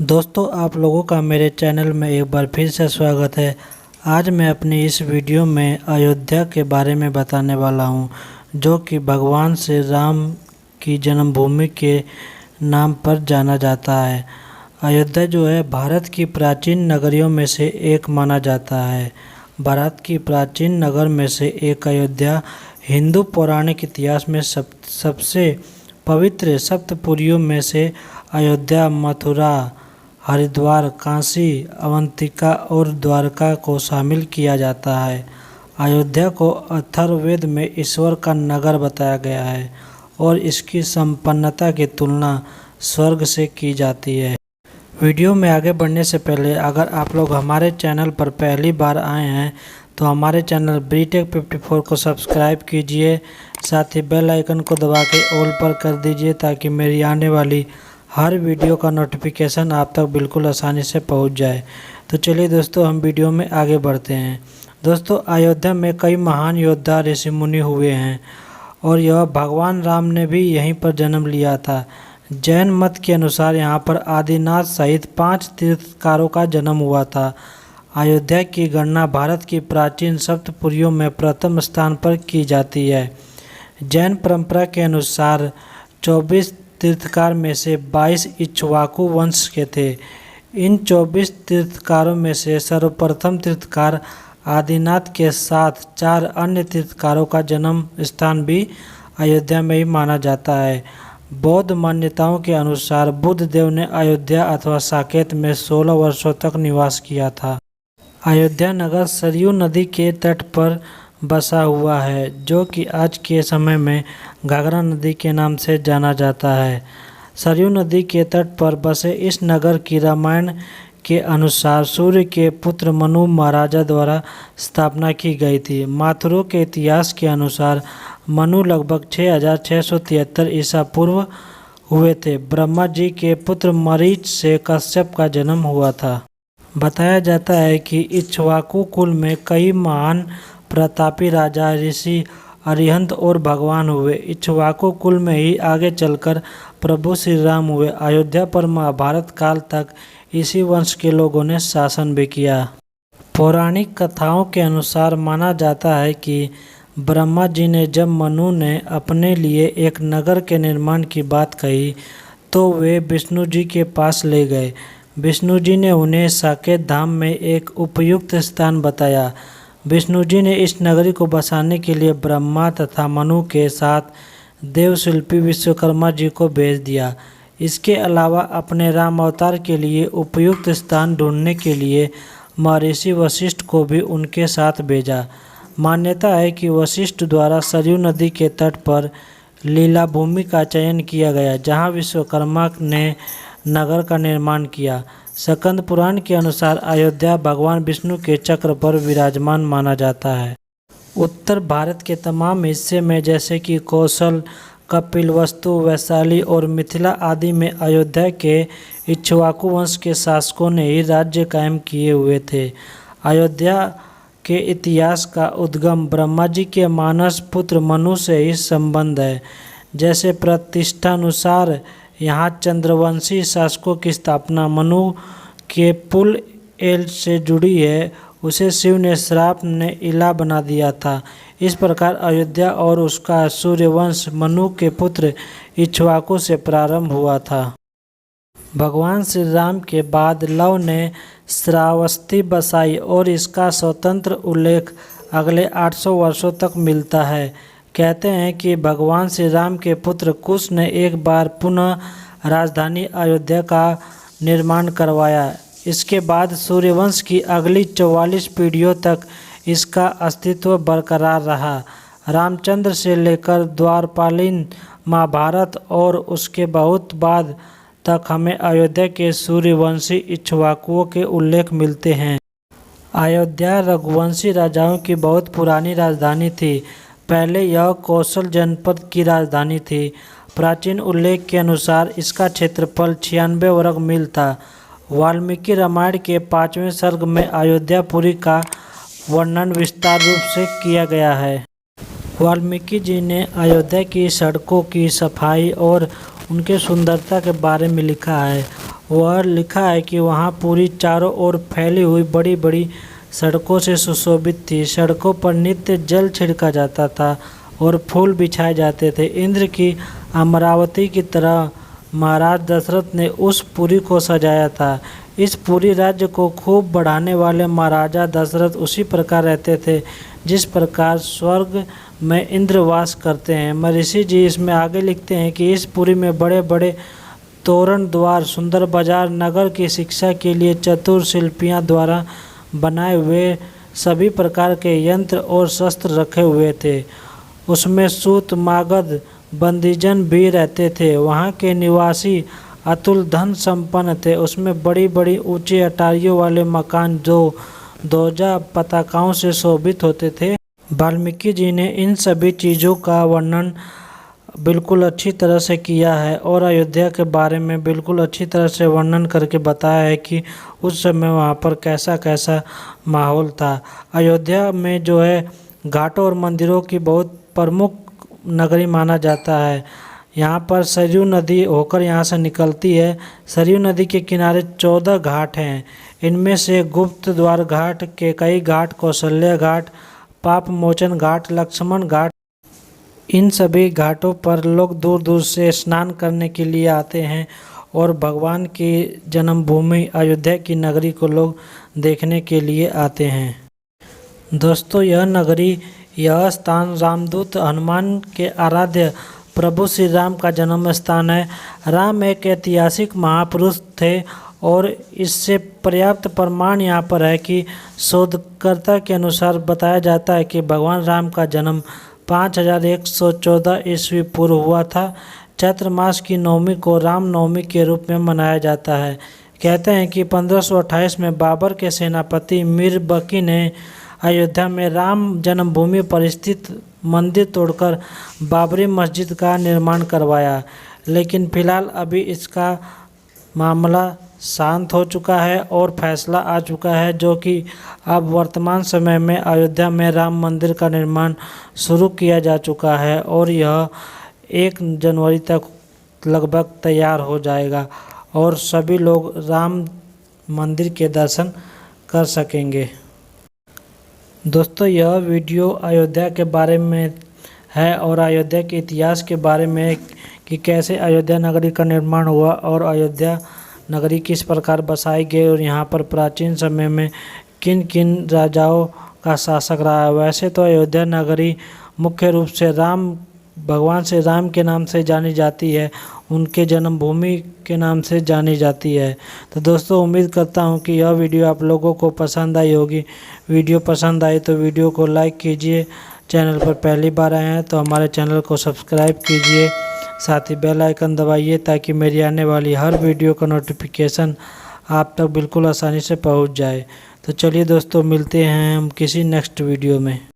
दोस्तों, आप लोगों का मेरे चैनल में एक बार फिर से स्वागत है। आज मैं अपनी इस वीडियो में अयोध्या के बारे में बताने वाला हूं, जो कि भगवान श्री राम की जन्मभूमि के नाम पर जाना जाता है। अयोध्या जो है भारत की प्राचीन नगरियों में से एक माना जाता है। भारत की प्राचीन नगर में से एक अयोध्या हिंदू पौराणिक इतिहास में सबसे पवित्र सप्तपुरियों में से अयोध्या, मथुरा, हरिद्वार, काशी, अवंतिका और द्वारका को शामिल किया जाता है। अयोध्या को अथर्ववेद में ईश्वर का नगर बताया गया है और इसकी संपन्नता की तुलना स्वर्ग से की जाती है। वीडियो में आगे बढ़ने से पहले अगर आप लोग हमारे चैनल पर पहली बार आए हैं तो हमारे चैनल BTech 54 को सब्सक्राइब कीजिए, साथ ही बेल आइकन को दबा के ऑल पर कर दीजिए ताकि मेरी आने वाली हर वीडियो का नोटिफिकेशन आप तक बिल्कुल आसानी से पहुंच जाए। तो चलिए दोस्तों, हम वीडियो में आगे बढ़ते हैं। दोस्तों, अयोध्या में कई महान योद्धा ऋषि मुनि हुए हैं और यह भगवान राम ने भी यहीं पर जन्म लिया था। जैन मत के अनुसार यहाँ पर आदिनाथ सहित 5 तीर्थकारों का जन्म हुआ था। अयोध्या की गणना भारत की प्राचीन सप्तपुरियों में प्रथम स्थान पर की जाती है। जैन परंपरा के अनुसार 24 तीर्थकार में से 22 इक्ष्वाकु वंश के थे। इन 24 तीर्थकारों में से सर्वप्रथम तीर्थकार आदिनाथ के साथ 4 अन्य तीर्थकारों का जन्म स्थान भी अयोध्या में ही माना जाता है। बौद्ध मान्यताओं के अनुसार बुद्ध देव ने अयोध्या अथवा साकेत में 16 वर्षों तक निवास किया था। अयोध्या नगर सरयू नदी के तट पर बसा हुआ है, जो कि आज के समय में घाघरा नदी के नाम से जाना जाता है। सरयू नदी के तट पर बसे इस नगर की रामायण के अनुसार सूर्य के पुत्र मनु महाराजा द्वारा स्थापना की गई थी। माथुरों के इतिहास के अनुसार मनु लगभग 6673 ईसा पूर्व हुए थे। ब्रह्मा जी के पुत्र मरीच से कश्यप का जन्म हुआ था। बताया जाता है कि इक्ष्वाकु कुल में कई महान प्रतापी राजा, ऋषि, अरिहंत और भगवान हुए। इक्ष्वाकु कुल में ही आगे चलकर प्रभु श्री राम हुए। अयोध्या पर महाभारत काल तक इसी वंश के लोगों ने शासन भी किया। पौराणिक कथाओं के अनुसार माना जाता है कि ब्रह्मा जी ने जब मनु ने अपने लिए एक नगर के निर्माण की बात कही तो वे विष्णु जी के पास ले गए। विष्णु जी ने उन्हें साकेत धाम में एक उपयुक्त स्थान बताया। विष्णु जी ने इस नगरी को बसाने के लिए ब्रह्मा तथा मनु के साथ देवशिल्पी विश्वकर्मा जी को भेज दिया। इसके अलावा अपने राम अवतार के लिए उपयुक्त स्थान ढूंढने के लिए महर्षि वशिष्ठ को भी उनके साथ भेजा। मान्यता है कि वशिष्ठ द्वारा सरयू नदी के तट पर लीला भूमि का चयन किया गया, जहां विश्वकर्मा ने नगर का निर्माण किया। स्कंद पुराण के अनुसार अयोध्या भगवान विष्णु के चक्र पर विराजमान माना जाता है। उत्तर भारत के तमाम हिस्से में जैसे कि कौशल, कपिलवस्तु, वैशाली और मिथिला आदि में अयोध्या के इक्ष्वाकु वंश के शासकों ने ही राज्य कायम किए हुए थे। अयोध्या के इतिहास का उद्गम ब्रह्मा जी के मानस पुत्र मनु से ही संबंध है। जैसे प्रतिष्ठानुसार यहाँ चंद्रवंशी शासकों की स्थापना मनु के पुल एल से जुड़ी है। उसे शिव ने श्राप ने इला बना दिया था। इस प्रकार अयोध्या और उसका सूर्यवंश मनु के पुत्र इक्ष्वाकु से प्रारंभ हुआ था। भगवान श्री राम के बाद लव ने श्रावस्ती बसाई और इसका स्वतंत्र उल्लेख अगले 800 वर्षों तक मिलता है। कहते हैं कि भगवान श्री राम के पुत्र कुश ने एक बार पुनः राजधानी अयोध्या का निर्माण करवाया। इसके बाद सूर्यवंश की अगली 44 पीढ़ियों तक इसका अस्तित्व बरकरार रहा। रामचंद्र से लेकर द्वारपालीन महाभारत और उसके बहुत बाद तक हमें अयोध्या के सूर्यवंशी इक्ष्वाकुओं के उल्लेख मिलते हैं। अयोध्या रघुवंशी राजाओं की बहुत पुरानी राजधानी थी। पहले यह कौशल जनपद की राजधानी थी। प्राचीन उल्लेख के अनुसार इसका क्षेत्रफल 96 वर्ग मील था। वाल्मीकि रामायण के 5वें सर्ग में अयोध्यापुरी का वर्णन विस्तार रूप से किया गया है। वाल्मीकि जी ने अयोध्या की सड़कों की सफाई और उनके सुंदरता के बारे में लिखा है। वह लिखा है कि वहाँ पूरी चारों ओर फैली हुई बड़ी बड़ी सड़कों से सुशोभित थी। सड़कों पर नित्य जल छिड़का जाता था और फूल बिछाए जाते थे। इंद्र की अमरावती की तरह महाराज दशरथ ने उस पुरी को सजाया था। इस पूरी राज्य को खूब बढ़ाने वाले महाराजा दशरथ उसी प्रकार रहते थे जिस प्रकार स्वर्ग में इंद्र वास करते हैं। महर्षि जी इसमें आगे लिखते हैं कि इस पुरी में बड़े बड़े तोरण द्वार, सुंदर बाजार, नगर की शिक्षा के लिए चतुर शिल्पियों द्वारा बनाए हुए सभी प्रकार के यंत्र और शस्त्र रखे हुए थे। उसमें सूत, मागध, बंदीजन भी रहते थे। वहाँ के निवासी अतुल धन संपन्न थे। उसमें बड़ी बड़ी ऊंची अटारियों वाले मकान जो ध्वजा पताकाओं से शोभित होते थे। वाल्मीकि जी ने इन सभी चीज़ों का वर्णन बिल्कुल अच्छी तरह से किया है और अयोध्या के बारे में बिल्कुल अच्छी तरह से वर्णन करके बताया है कि उस समय वहाँ पर कैसा कैसा माहौल था। अयोध्या में जो है घाटों और मंदिरों की बहुत प्रमुख नगरी माना जाता है। यहाँ पर सरयू नदी होकर यहाँ से निकलती है। सरयू नदी के किनारे 14 घाट हैं। इनमें से गुप्त द्वार घाट, केकई घाट, कौशल्या घाट, पाप मोचन घाट, लक्ष्मण घाट, इन सभी घाटों पर लोग दूर दूर से स्नान करने के लिए आते हैं और भगवान की जन्मभूमि अयोध्या की नगरी को लोग देखने के लिए आते हैं। दोस्तों, यह नगरी, यह स्थान रामदूत हनुमान के आराध्य प्रभु श्री राम का जन्म स्थान है। राम एक ऐतिहासिक महापुरुष थे और इससे पर्याप्त प्रमाण यहाँ पर है कि शोधकर्ता के अनुसार बताया जाता है कि भगवान राम का जन्म 5114 ईस्वी पूर्व हुआ था। चैत्र मास की नवमी को राम नवमी के रूप में मनाया जाता है। कहते हैं कि 1528 में बाबर के सेनापति मीर बकी ने अयोध्या में राम जन्मभूमि पर स्थित मंदिर तोड़कर बाबरी मस्जिद का निर्माण करवाया। लेकिन फिलहाल अभी इसका मामला शांत हो चुका है और फैसला आ चुका है, जो कि अब वर्तमान समय में अयोध्या में राम मंदिर का निर्माण शुरू किया जा चुका है और यह 1 जनवरी तक लगभग तैयार हो जाएगा और सभी लोग राम मंदिर के दर्शन कर सकेंगे। दोस्तों, यह वीडियो अयोध्या के बारे में है और अयोध्या के इतिहास के बारे में कि कैसे अयोध्या नगरी का निर्माण हुआ और अयोध्या नगरी किस प्रकार बसाई गई और यहाँ पर प्राचीन समय में किन किन राजाओं का शासक रहा है। वैसे तो अयोध्या नगरी मुख्य रूप से भगवान श्री राम के नाम से जानी जाती है, उनके जन्मभूमि के नाम से जानी जाती है। तो दोस्तों, उम्मीद करता हूँ कि यह वीडियो आप लोगों को पसंद आई होगी। वीडियो पसंद आई तो वीडियो को लाइक कीजिए। चैनल पर पहली बार आए हैं तो हमारे चैनल को सब्सक्राइब कीजिए, साथ ही बेल आइकन दबाइए ताकि मेरी आने वाली हर वीडियो का नोटिफिकेशन आप तक बिल्कुल आसानी से पहुँच जाए। तो चलिए दोस्तों, मिलते हैं हम किसी नेक्स्ट वीडियो में।